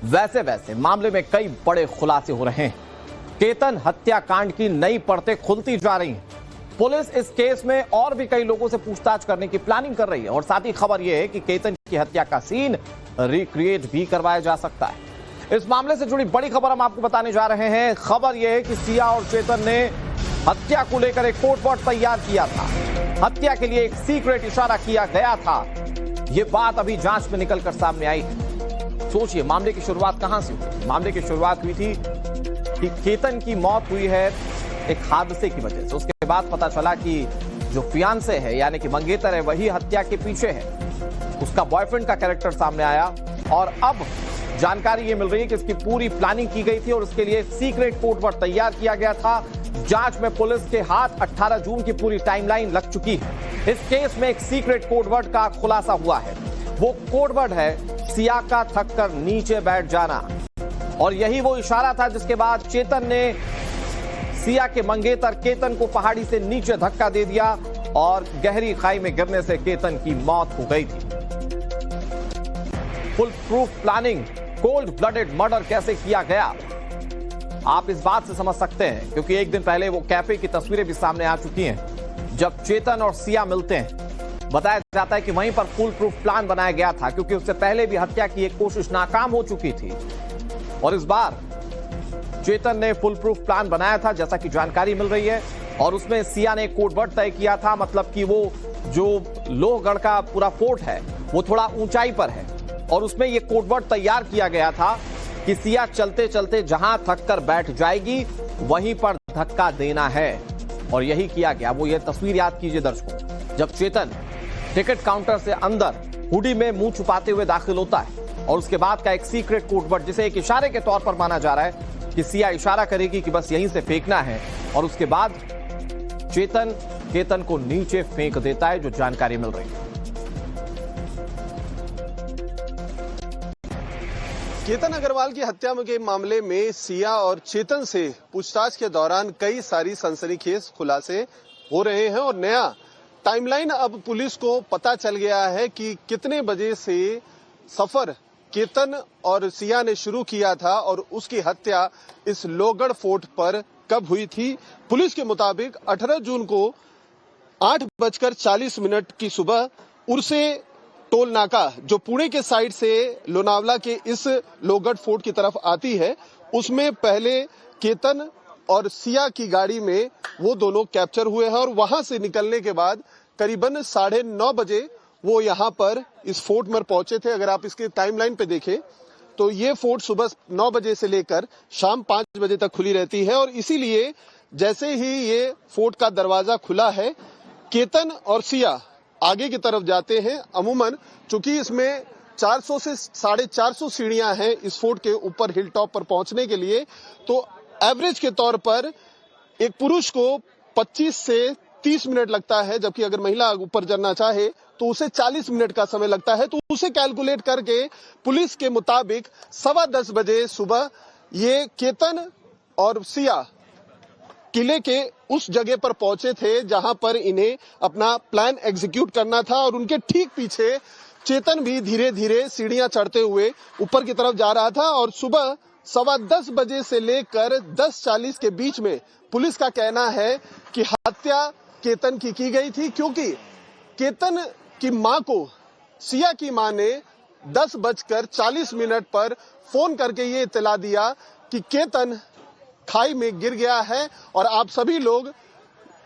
वैसे वैसे मामले में कई बड़े खुलासे हो रहे हैं। केतन हत्याकांड की नई परतें खुलती जा रही हैं। पुलिस इस केस में और भी कई लोगों से पूछताछ करने की प्लानिंग कर रही है और साथ ही खबर यह है कि केतन की हत्या का सीन रिक्रिएट भी करवाया जा सकता है। इस मामले से जुड़ी बड़ी खबर हम आपको बताने जा रहे हैं। खबर यह है कि सिया और चेतन ने हत्या को लेकर एक कोड वर्ड तैयार किया था। हत्या के लिए एक सीक्रेट इशारा किया गया था। यह बात अभी जांच में निकलकर सामने आई है। सोचिए मामले की शुरुआत कहां से हुई। मामले की शुरुआत हुई थी कि केतन की मौत हुई है एक हादसे की वजह से। उसके बाद पता चला कि जो फियांसे है यानी कि मंगेतर है वही हत्या के पीछे है। उसका बॉयफ्रेंड का कैरेक्टर सामने आया और अब जानकारी ये मिल रही है कि इसकी पूरी प्लानिंग की गई थी और उसके लिए सीक्रेट कोड वर्ड तैयार किया गया था। जांच में पुलिस के हाथ 18 जून की पूरी टाइमलाइन लग चुकी है। इस केस में एक सीक्रेट कोड वर्ड का खुलासा हुआ है। वो कोड वर्ड है सिया का थक कर नीचे बैठ जाना और यही वो इशारा था जिसके बाद चेतन ने सिया के मंगेतर केतन को पहाड़ी से नीचे धक्का दे दिया और गहरी खाई में गिरने से केतन की मौत हो गई थी। Full proof planning, cold blooded murder कैसे किया गया आप इस बात से समझ सकते हैं क्योंकि एक दिन पहले वो कैफे की तस्वीरें भी सामने आ चुकी हैं जब चेतन और सिया मिलते हैं। बताया जाता है कि वहीं पर फुल प्रूफ प्लान बनाया गया था क्योंकि उससे पहले भी हत्या की एक कोशिश नाकाम हो चुकी थी और इस बार चेतन ने फुल प्रूफ प्लान बनाया था जैसा कि जानकारी मिल रही है और उसमें सिया ने कोड वर्ड तय किया था। मतलब कि वो जो लोहगढ़ का पूरा फोर्ट है वो थोड़ा ऊंचाई पर है और उसमें ये कोड वर्ड तैयार किया गया था कि सिया चलते चलते जहां थक कर बैठ जाएगी वहीं पर धक्का देना है और यही किया गया। वो ये तस्वीर याद कीजिए दर्शकों, जब चेतन टिकट काउंटर से अंदर हुडी में मुंह छुपाते हुए दाखिल होता है और उसके बाद का एक सीक्रेट कोड वर्ड जिसे एक इशारे के तौर पर माना जा रहा है कि सिया इशारा करेगी कि बस यहीं से फेंकना है और उसके बाद चेतन केतन को नीचे फेंक देता है, जो जानकारी मिल रही है। केतन अग्रवाल की हत्या के मामले में सिया और चेतन से पूछताछ के दौरान कई सारी सनसनीखेज खुलासे हो रहे हैं और नया टाइमलाइन अब पुलिस को पता चल गया है कि कितने बजे से सफर केतन और सिया ने शुरू किया था और उसकी हत्या इस लोहगढ़ फोर्ट पर कब हुई थी। पुलिस के मुताबिक 18 जून को 8:40 की सुबह उर्से टोल नाका जो पुणे के साइड से लोनावला के इस लोहगढ़ फोर्ट की तरफ आती है उसमें पहले केतन और सिया की गाड़ी में वो दोनों कैप्चर हुए हैं और वहां से निकलने के बाद करीबन 9:30 बजे वो यहाँ पर इस फोर्ट में पहुंचे थे। अगर आप इसके टाइमलाइन पे देखें तो ये फोर्ट सुबह 9 बजे से लेकर शाम 5 बजे तक खुली रहती है और इसीलिए जैसे ही ये फोर्ट का दरवाजा खुला है केतन और सिया आगे की तरफ जाते हैं। अमूमन चूंकि इसमें 400 से 450 सीढ़ियां हैं इस फोर्ट के ऊपर हिल टॉप पर पहुंचने के लिए, तो एवरेज के तौर पर एक पुरुष को 25 से 30 मिनट लगता है, जबकि अगर महिला ऊपर चढ़ना चाहे तो उसे 40 मिनट का समय लगता है। तो उसे कैलकुलेट करके पुलिस के मुताबिक 10:15 बजे सुबह ये केतन और सिया किले के उस जगह पर पहुंचे थे जहां पर इन्हें अपना प्लान एग्जीक्यूट करना था और उनके ठीक पीछे चेतन भी धीरे धीरे सीढ़ियां चढ़ते हुए ऊपर की तरफ जा रहा था और सुबह 10:15 बजे से लेकर 10:40 के बीच में पुलिस का कहना है कि हत्या केतन की गई थी, क्योंकि केतन की मां को सिया की मां ने 10:40 पर फोन करके ये इत्तला दिया कि केतन खाई में गिर गया है और आप सभी लोग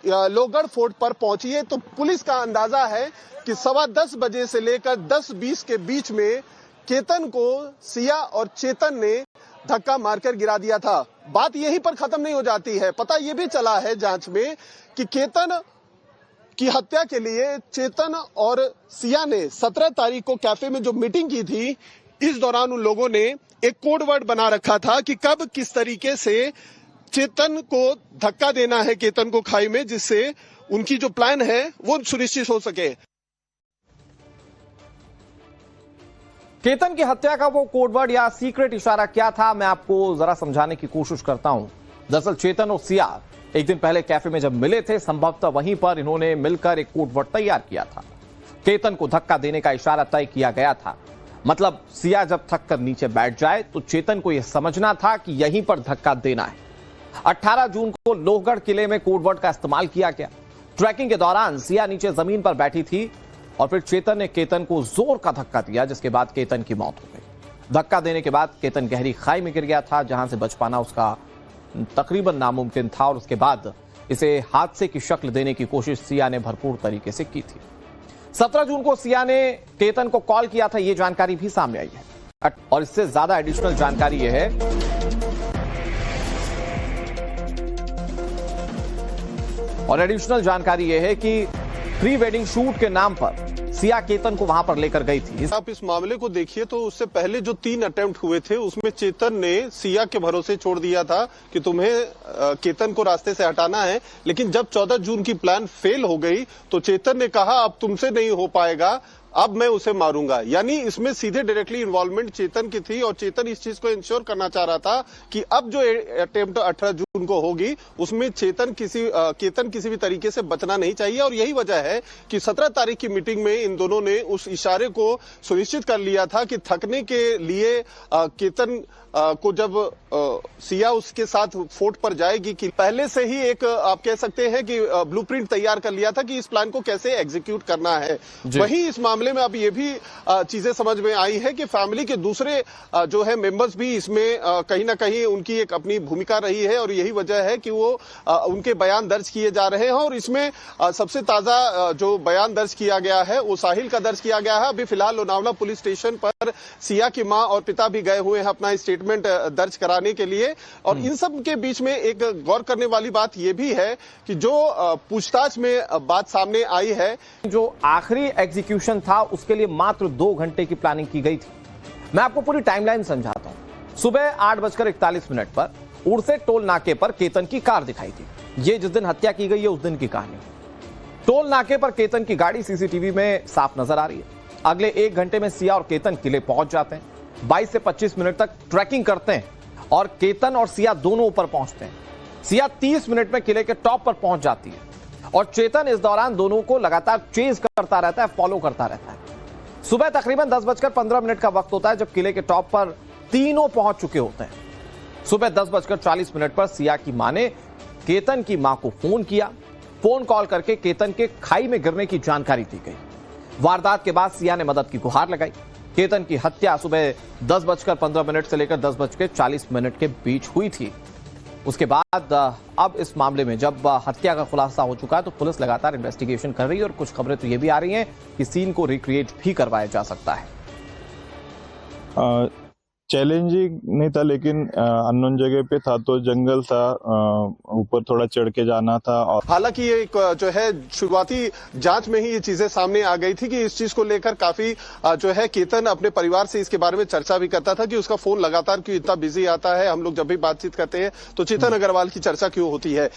लोहगढ़ फोर्ट पर पहुंचिए। तो पुलिस का अंदाजा है कि 10:15 बजे से लेकर 10:20 के बीच में केतन को सिया और चेतन ने धक्का मारकर गिरा दिया था। बात यहीं पर खत्म नहीं हो जाती है। पता यह भी चला है जांच में कि केतन की हत्या के लिए चेतन और सिया ने 17 तारीख को कैफे में जो मीटिंग की थी, इस दौरान उन लोगों ने एक कोड वर्ड बना रखा था कि कब किस तरीके से चेतन को धक्का देना है केतन को खाई में, जिससे उनकी जो प्लान है वो सुनिश्चित हो सके। केतन की हत्या का वो कोडवर्ड या सीक्रेट इशारा क्या था, मैं आपको जरा समझाने की कोशिश करता हूं। दरअसल चेतन और सिया एक दिन पहले कैफे में जब मिले थे, संभवतः वहीं पर इन्होंने मिलकर एक कोडवर्ड तैयार किया था। केतन को धक्का देने का इशारा तय किया गया था। मतलब सिया जब थक कर नीचे बैठ जाए तो चेतन को यह समझना था कि यहीं पर धक्का देना है। 18 जून को लोहगढ़ किले में कोडवर्ड का इस्तेमाल किया गया। ट्रैकिंग के दौरान सिया नीचे जमीन पर बैठी थी और फिर चेतन ने केतन को जोर का धक्का दिया, जिसके बाद केतन की मौत हो गई। धक्का देने के बाद केतन गहरी खाई में गिर गया था, जहां से बच पाना उसका तकरीबन नामुमकिन था और उसके बाद इसे हादसे की शक्ल देने की कोशिश सिया ने भरपूर तरीके से की थी। 17 जून को सिया ने केतन को कॉल किया था, यह जानकारी भी सामने आई है। और इससे ज्यादा एडिशनल जानकारी यह है कि प्री वेडिंग शूट के नाम पर सिया केतन को वहां पर लेकर गई थी। आप इस मामले को देखिए तो उससे पहले जो 3 अटेम्प्ट हुए थे उसमें चेतन ने सिया के भरोसे छोड़ दिया था कि तुम्हें केतन को रास्ते से हटाना है, लेकिन जब 14 जून की प्लान फेल हो गई तो चेतन ने कहा अब तुमसे नहीं हो पाएगा, अब मैं उसे मारूंगा। यानी इसमें सीधे डायरेक्टली इन्वॉल्वमेंट चेतन की थी और चेतन इस चीज को इंश्योर करना चाह रहा था कि अब जो अटेम्प्ट 18 जून को होगी उसमें केतन किसी भी तरीके से बचना नहीं चाहिए। और यही वजह है कि 17 तारीख की मीटिंग में इन दोनों ने उस इशारे को सुनिश्चित कर लिया था कि थकने के लिए केतन को जब सिया उसके साथ फोर्ट पर जाएगी कि पहले से ही एक आप कह सकते हैं कि ब्लूप्रिंट तैयार कर लिया था कि इस प्लान को कैसे एग्जीक्यूट करना है। वहीं इस मामले में अब ये भी चीजें समझ में आई है कि फैमिली के दूसरे जो है मेंबर्स भी इसमें कहीं ना कहीं उनकी एक अपनी भूमिका रही है और यही वजह है कि वो उनके बयान दर्ज किए जा रहे हैं। और इसमें सबसे ताजा जो बयान दर्ज किया गया है वो साहिल का दर्ज किया गया है। अभी फिलहाल लोनावला पुलिस स्टेशन पर सिया की मां और पिता भी गए हुए हैं अपना स्टेटमेंट दर्ज कराने के लिए। और इन सब के बीच में एक गौर करने वाली बात यह भी है कि जो पूछताछ में बात सामने आई है, जो आखिरी एग्जीक्यूशन था उसके लिए मात्र 2 घंटे की प्लानिंग की गई थी। मैं आपको पूरी टाइमलाइन समझाता हूं। सुबह 8:41 पर उड़से टोल नाके पर केतन की कार दिखाई थी। यह जिस दिन हत्या की गई है उस दिन की कहानी। टोल नाके पर केतन की गाड़ी सीसीटीवी में साफ नजर आ रही है। अगले 1 घंटे में सिया और केतन किले पहुंच जाते हैं। 22 से 25 मिनट तक ट्रैकिंग करते हैं और केतन और सिया दोनों ऊपर पहुंचते हैं। सिया 30 मिनट में किले के टॉप पर पहुंच जाती है और चेतन इस दौरान दोनों को लगातार चेज करता रहता है, फॉलो करता रहता है। सुबह तकरीबन 10:15 का वक्त होता है जब किले के टॉप पर तीनों पहुंच चुके होते हैं। सुबह 10:40 पर सिया की मां ने केतन की मां को फोन किया। फोन कॉल करके केतन के खाई में गिरने की जानकारी दी गई। वारदात के बाद सिया ने मदद की गुहार लगाई। केतन की हत्या सुबह 10:15 से लेकर 10:40 के बीच हुई थी। उसके बाद अब इस मामले में जब हत्या का खुलासा हो चुका है तो पुलिस लगातार इन्वेस्टिगेशन कर रही है और कुछ खबरें तो ये भी आ रही हैं कि सीन को रिक्रिएट भी करवाया जा सकता है। चैलेंजिंग नहीं था, लेकिन अननोन जगह पे था तो जंगल था, ऊपर थोड़ा चढ़ के जाना था। और हालांकि ये जो है शुरुआती जांच में ही ये चीजें सामने आ गई थी कि इस चीज को लेकर काफी जो है केतन अपने परिवार से इसके बारे में चर्चा भी करता था कि उसका फोन लगातार क्यों इतना बिजी आता है। हम लोग जब भी बातचीत करते हैं तो चेतन अग्रवाल की चर्चा क्यों होती है।